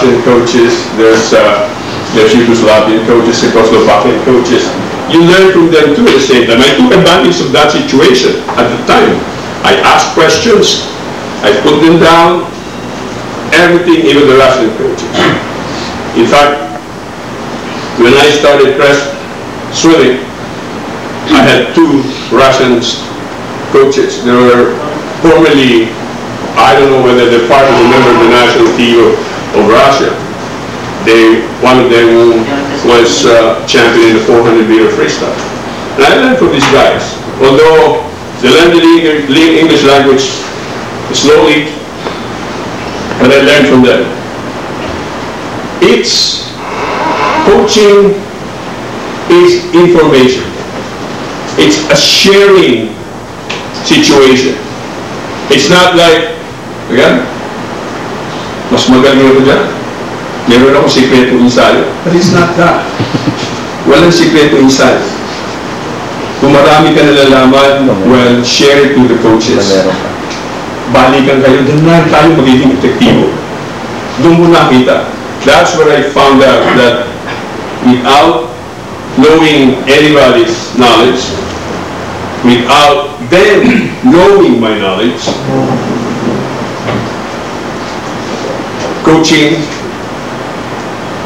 Russian coaches, there's Yugoslavian coaches, Czechoslovakian coaches. You learn from them too at the same time. I took advantage of that situation at the time. I asked questions, I put them down, everything, even the Russian coaches. In fact, when I started swimming, I had 2 Russian coaches. They were formerly, I don't know whether they're part of the member of the national team of Russia. One of them was champion in the 400-meter freestyle. And I learned from these guys. Although they learned the English language slowly, but I learned from them. Coaching is information. It's a sharing situation. It's not like, again, mas magaling ako dyan. Meron akong sikreto ensayo. But it's not that. Walang sikreto ensayo. Kung marami ka nalalaman, well, share it to the coaches. Balikan kayo, doon na tayo magiging epektibo. Doon mo nakita. That's where I found out that without knowing anybody's knowledge, without them knowing my knowledge, coaching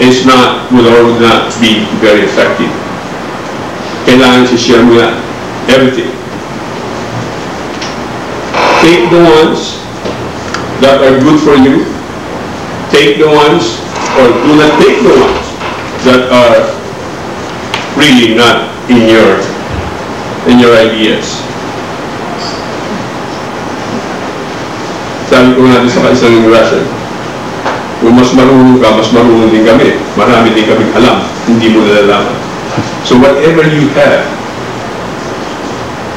would not be very effective. Kailangan i-share mo yan. Everything. Take the ones that are good for you. Take the ones, or do not take the ones that are really not in your ideas. Sabi ko natin sa isang Russian, kung mas marunong ka, mas marunong din kami. Marami din kami alam, hindi mo nalalaman. So whatever you have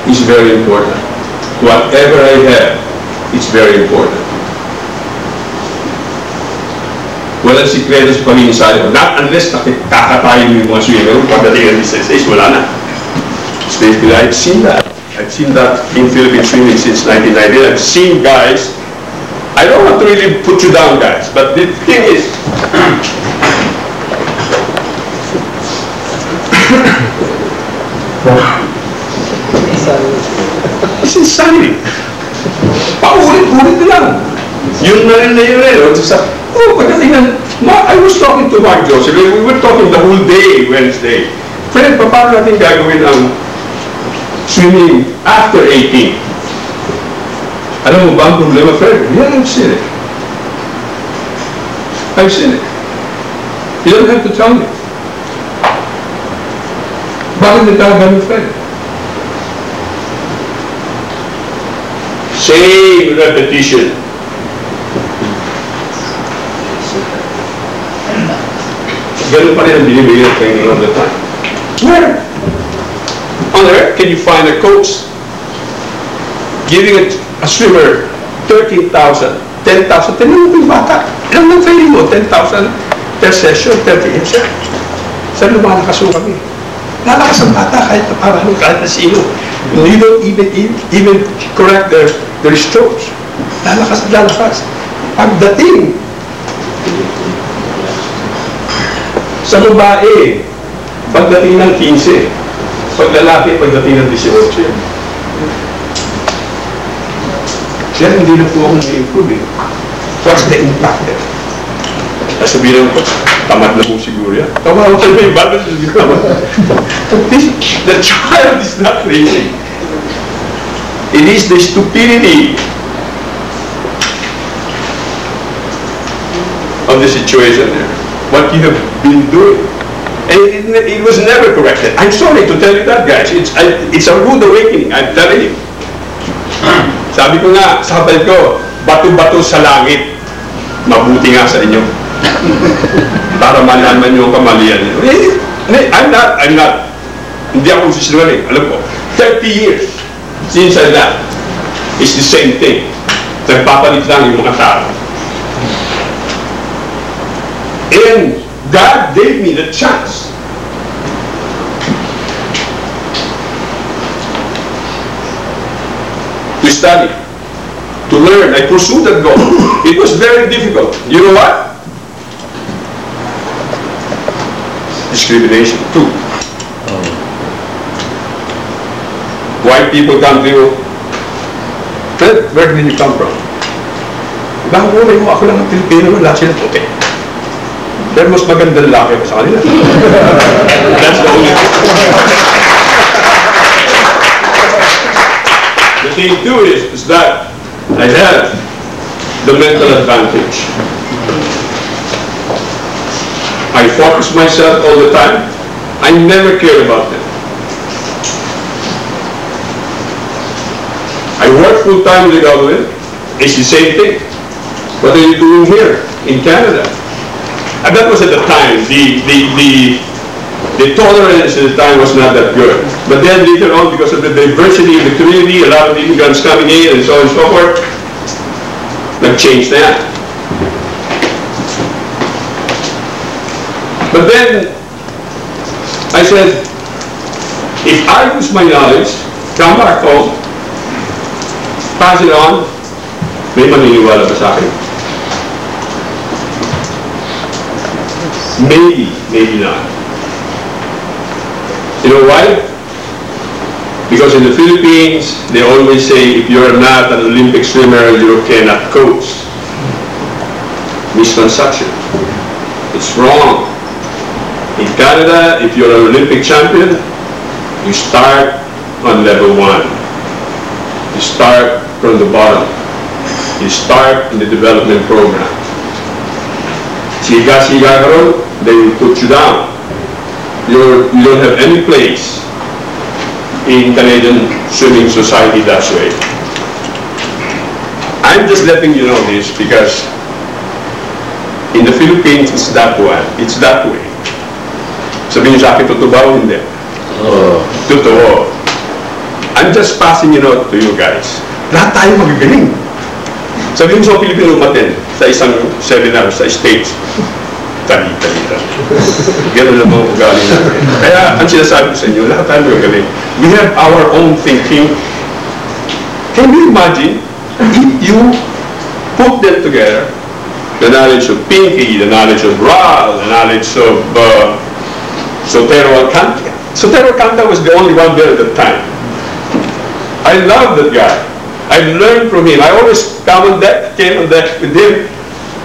is very important. Whatever I have, it's very important. Walang sikreto sa pag-iinsayo. Not unless kakatayin mo yung mga swimmer, pagdating ng distance age, wala na. Basically, I've seen that. I've seen that in Philippine swimming since 1990. I've seen guys, I don't want to really put you down, guys, but the thing is, it's insanity. Paulit-ulit lang. Yun na rin na yun eh. Pagdating ng, I was talking to Mark Joseph, we were talking the whole day, Wednesday. Fred, paano natin gagawin ang swimming after 18? Alam mo ba ang problema, Fred? Yeah, I've seen it. I've seen it. You don't have to tell me. Bakit nagkaganon, Fred? Same repetition. Ganun pa rin ang binibigyan ng training all the time. Where on earth can you find a coach giving a swimmer 13,000, 10,000? Tinanong ko yung bata. Ilang ng training mo? 10,000 per session, 30 years. Saan lumalakas mo kami? Lalakas ang bata kahit na parang kahit na sino. You don't even correct their strokes. Lalakas at lalakas. Pagdating sa babae, pagdating ng 15, pag lalaki, pagdating ng 18. Kaya hindi na po ako na-improve eh. What's the impact there? Sabihin ko, tamad na po siguro yan. Tama ako tayo yung bata siguro. The child is not crazy. It is the stupidity of the situation there. What you have been doing. And it was never corrected. I'm sorry to tell you that, guys. It's a rude awakening, I'm telling you. Sabi ko nga, sabi ko, bato-bato sa langit. Mabuti nga sa inyo. Para malaman nyo ang kamalian nyo. I'm not. Hindi ako sisinungaling. Alam ko, 30 years since I left, it's the same thing. Nagpapalit lang yung mga tao. And God gave me the chance to study, to learn. I pursued that goal. It was very difficult. You know what? discrimination too. White people come to you, Fred, where did you come from? Bakit mo, ako lang ang Pilipino, lahat sila puti. Pero mas magandang laki pa sa kanila. That's the only thing. The thing too is that I have the mental advantage. I focus myself all the time. I never care about them. I work full time with the government. It's the same thing. What are you doing here in Canada? And that was at the time. The tolerance at the time was not that good. But then later on, because of the diversity of the community, a lot of immigrants coming in and so on and so forth, that changed that. But then I said, if I use my knowledge, come back home, pass it on, may maniniwala ba sa akin? Maybe, maybe not. You know why? Because in the Philippines, they always say, if you're not an Olympic swimmer, you cannot coach. Misconception. It's wrong. In Canada, if you're an Olympic champion, you start on level 1. You start from the bottom. You start in the development program. Siga-siga ka ron, they will put you down. You don't have any place in Canadian Swimming Society that way. I'm just letting you know this because in the Philippines, it's that way. It's that way. Sabihin niyo sa akin, totoo ba o hindi? Totoo. I'm just passing it out to you guys. Lahat tayo magagaling. Sabihin mo sa Pilipino umaten sa isang seminar sa States. Tali-tali. Ganun na mga ugali natin. Kaya ang sinasabi ko sa inyo, lahat tayo magagaling. We have our own thinking. Can you imagine if you put them together, the knowledge of Pinky, the knowledge of Ral, the knowledge of Sotero Alcantara. Sotero Alcantara was the only one there at the time. I love that guy. I learned from him. I always came on deck with him.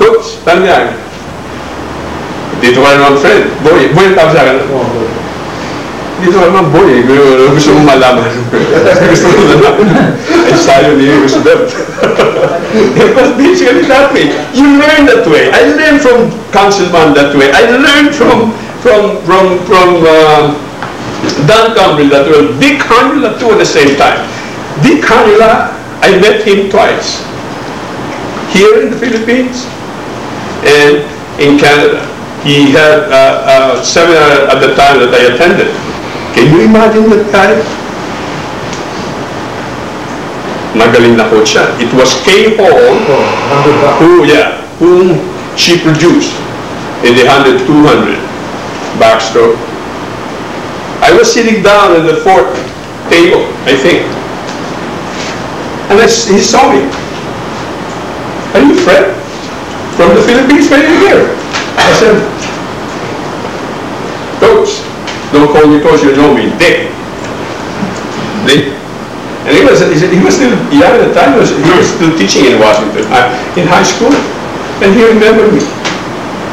Oops, tanyag. Dito ka naman, friend. Boy, ang tawag sa akin. Dito ka naman, boy. Gusto mong malaman. Gusto mong malaman. Ay, sayo niya. Gusto them. It was basically that way. You learn that way. I learned from Councilman that way. I learned from Dan Cumbrill that way. Dick Hanula too at the same time. Dick Hanula, I met him twice. Here in the Philippines and in Canada. He had a seminar at the time that I attended. Can you imagine that guy? Magaling na coach siya. It was Kay Hall whom she produced in the 100, 200 backstroke. I was sitting down at the fourth table, I think. And he saw me. Are you Fred? From the Philippines, where are you here? I said, Coach, don't call me Coach, you know me, Dick. Dick. And he was still young at the time, he was still teaching in Washington, in high school. And he remembered me.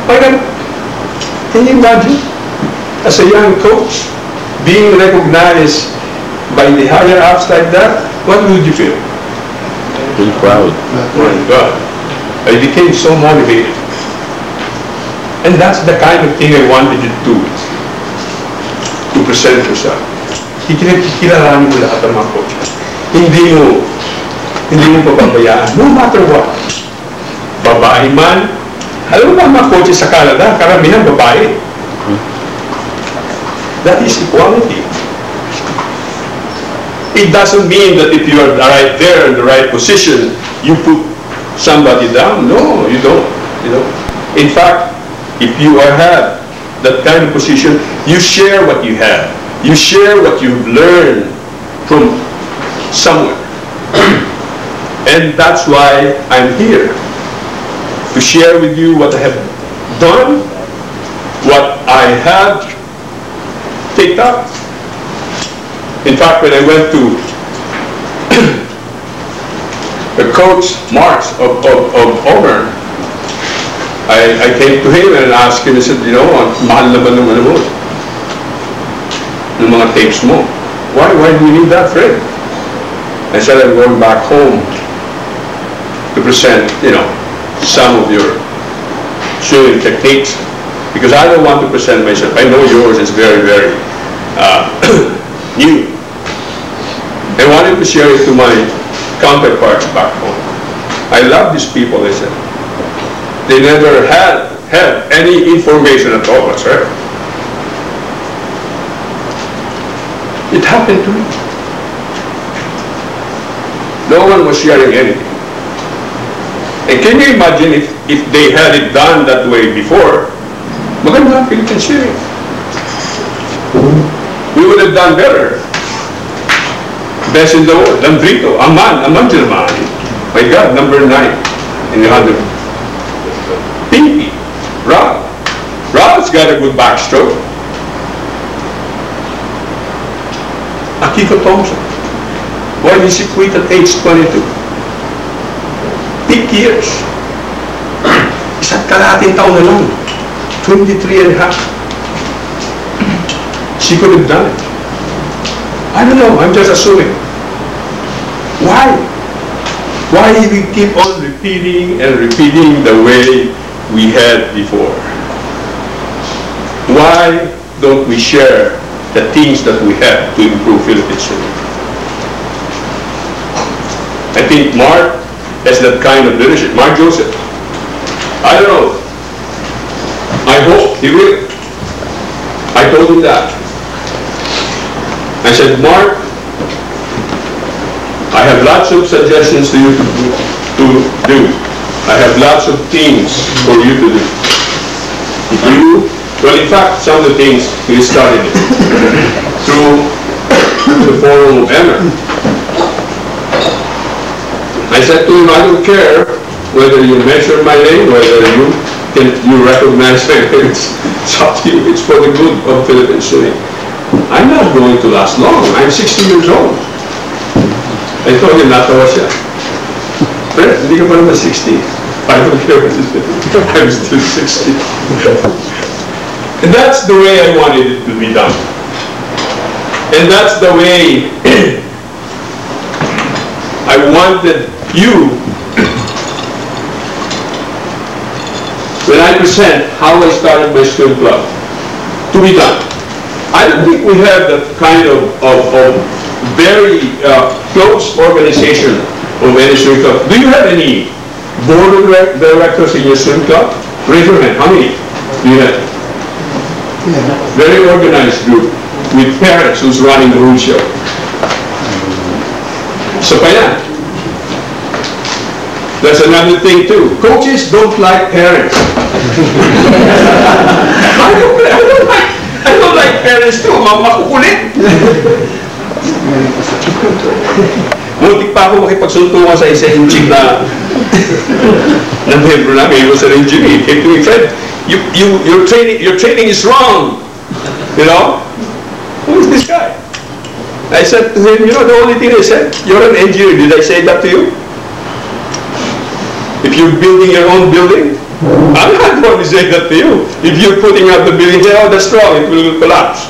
My God, can you imagine, as a young coach, being recognized by the higher ups like that? What would you feel? Feel proud. Oh my God. I became so motivated. And that's the kind of thing I wanted you to do. To present yourself. Kikilalanin mo lahat ng mga coaches. Hindi mo pababayaan. No matter what. Babae man. Alam mo ba mga coaches sa Canada? Karamihan babae. That is equality. It doesn't mean that if you are right there in the right position, you put somebody down. No, you don't. In fact, if you have that kind of position, you share what you have. You share what you've learned from somewhere. And that's why I'm here. To share with you what I have done, what I have picked up. In fact, when I went to the coach, Marks of Auburn, I came to him and asked him, I said, you know, mahal naman naman mo ng mga tapes mo. Why do you need that, Fred? I said, I'm going back home to present, you know, some of your swimming techniques, because I don't want to present myself. I know yours is very, very new. I wanted to share it to my counterparts back home. I love these people, they said. They never had any information at all whatsoever. It happened to me. No one was sharing anything. And can you imagine if they had it done that way before? Maganda ang Philippine swimming. We would have done better. Best in the world. Lambrito, Aman Germani. My God, number 9 in the 100. Pinky, Rob. Rob's got a good backstroke. Akiko Thompson. Why did she quit at age 22? Peak years. Isa't kalahating taon na lang. 23 and a half. She could have done it. I don't know, I'm just assuming. Why? Why do we keep on repeating and repeating the way we had before? Why don't we share the things that we have to improve Philippine swimming? I think Mark has that kind of leadership. Mark Joseph. I don't know. I hope he will. I told him that. I said, Mark, I have lots of suggestions to you to do. I have lots of things for you to do. Well, in fact, some of the things we started through the forum of Emmer. I said to him, I don't care whether you measure my name, whether you recognize my name. It's up to you. It's for the good of Philippine swimming. I'm not going to last long. I'm 60 years old. I told him natawa siya. Fred, hindi ka pa naman 60. I don't care what you say. I'm still 60. And that's the way I wanted it to be done. And that's the way I wanted you, when I present how I started my swim club, to be done. I don't think we have that kind of very close organization of any swim club. Do you have any board of directors in your swim club? Raise your hand. How many do you have? Very organized group with parents who's running the whole show. So pa yan. That's another thing too. Coaches don't like parents. I don't like parents too. Makukulit. Muntik pa ako makipagsuntungan sa isang chick na membro namin. He was an engineer. He came to me, Fred, your training is wrong. You know? Who is this guy? I said to him, you know, the only thing I said, you're an engineer. Did I say that to you? If you're building your own building, I'm not going to say that to you. If you're putting up the building, oh, that's wrong, it will collapse.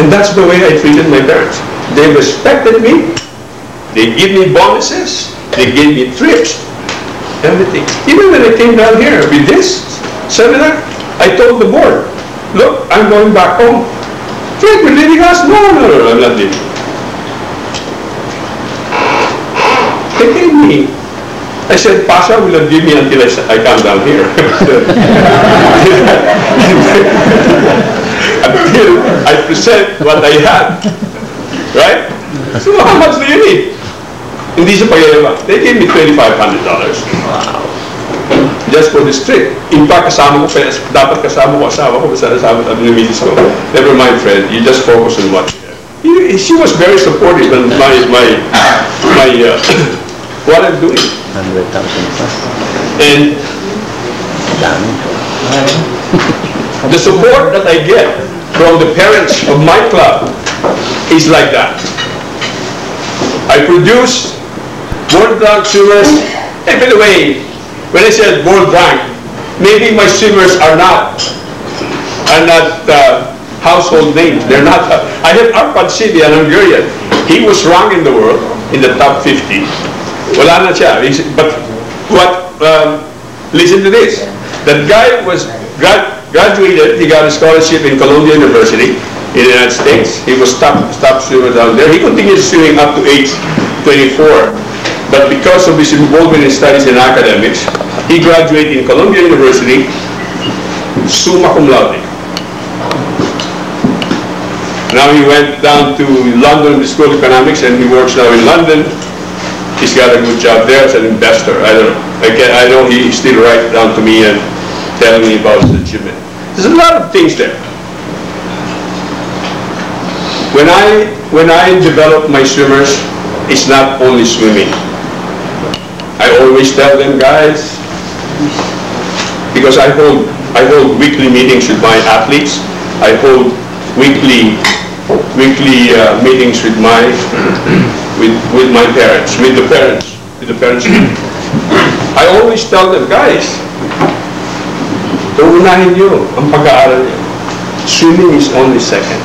And that's the way I treated my parents. They respected me. They give me bonuses. They gave me trips. Everything. Even when I came down here with this seminar, I told the board, look, I'm going back home. Fred, you're leaving us? No, I'm not leaving. They gave me. I said, Pasha will not give me until I come down here. Until I present what I had. Right? So how much do you need? Hindi siya pag-iiba. They gave me $2,500. Wow. Just for this trip. In fact, dapat kasama ko asawa ko, basta nasama at namilis ko. Never mind, Fred. You just focus on what you have. She was very supportive on what I'm doing. 100,000 plus. And The support that I get from the parents of my club is like that. I produce world rank swimmers. And by the way, when I said world rank, maybe my swimmers are not household names. They're not. I have Arpad Sidi, an Hungarian. He was ranked in the world in the top 50. Wala na siya. But listen to this. That guy was graduated. He got a scholarship in Columbia University in the United States. He was top swimmer down there. He continued swimming up to age 24. But because of his involvement in studies and academics, he graduated in Columbia University, summa cum laude. Now he went down to London, the School of Economics, and he works now in London. He's got a good job there as an investor. I don't know. I know he still writes down to me and telling me about his achievement. There's a lot of things there. When I develop my swimmers, it's not only swimming. I always tell them, guys, because I hold weekly meetings with my athletes. I hold weekly meetings with my parents, with the parents. I always tell them, guys, uunahin nyo ang pag-aaral nyo. Swimming is only second.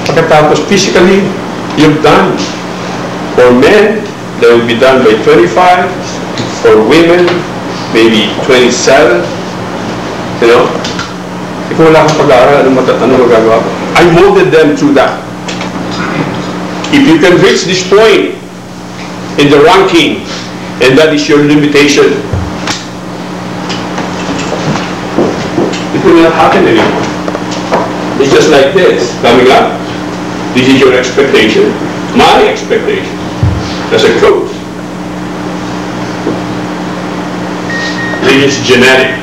Pagkatapos, physically, you've done. For men, they will be done by 25. For women, maybe 27. You know? Kung wala kang pag-aaral, ano magagawa ko? I molded them through that. If you can reach this point in the ranking, and that is your limitation, it will not happen anymore. It's just like this, coming up. This is your expectation, my expectation as a coach. This is genetic.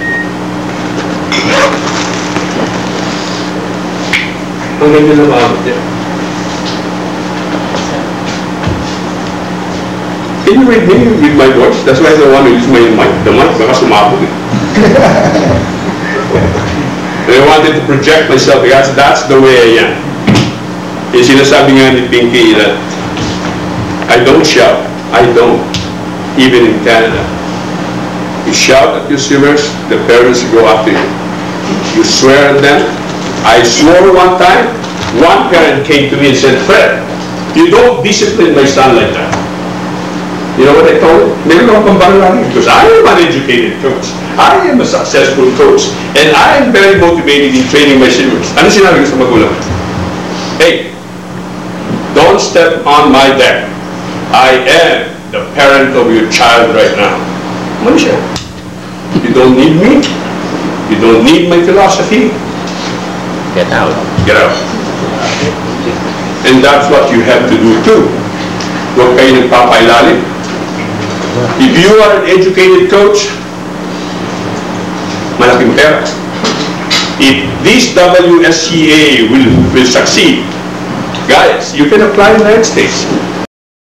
Ang ganda na maamit niya. Can you read me with my voice? That's why I don't want to use my mic. The mic baka sumabog eh. And I wanted to project myself because that's the way I am. Yung sinasabi nga ni Pinky that I don't shout. I don't. Even in Canada. You shout at your swimmers, the parents go after you. You swear at them. I swore one time, one parent came to me and said, Fred, you don't discipline my son like that. You know what I told him? Maybe don't come back because I am an educated coach. I am a successful coach. And I am very motivated in training my swimmers. Ano sinabi ko sa magulang? Hey, don't step on my deck. I am the parent of your child right now. Ano siya? You don't need me. You don't need my philosophy. Get out. Get out. And that's what you have to do too. Huwag kayo nagpapailalim. If you are an educated coach, malaking pera. If this WSCA will succeed, guys, you can apply in the United States.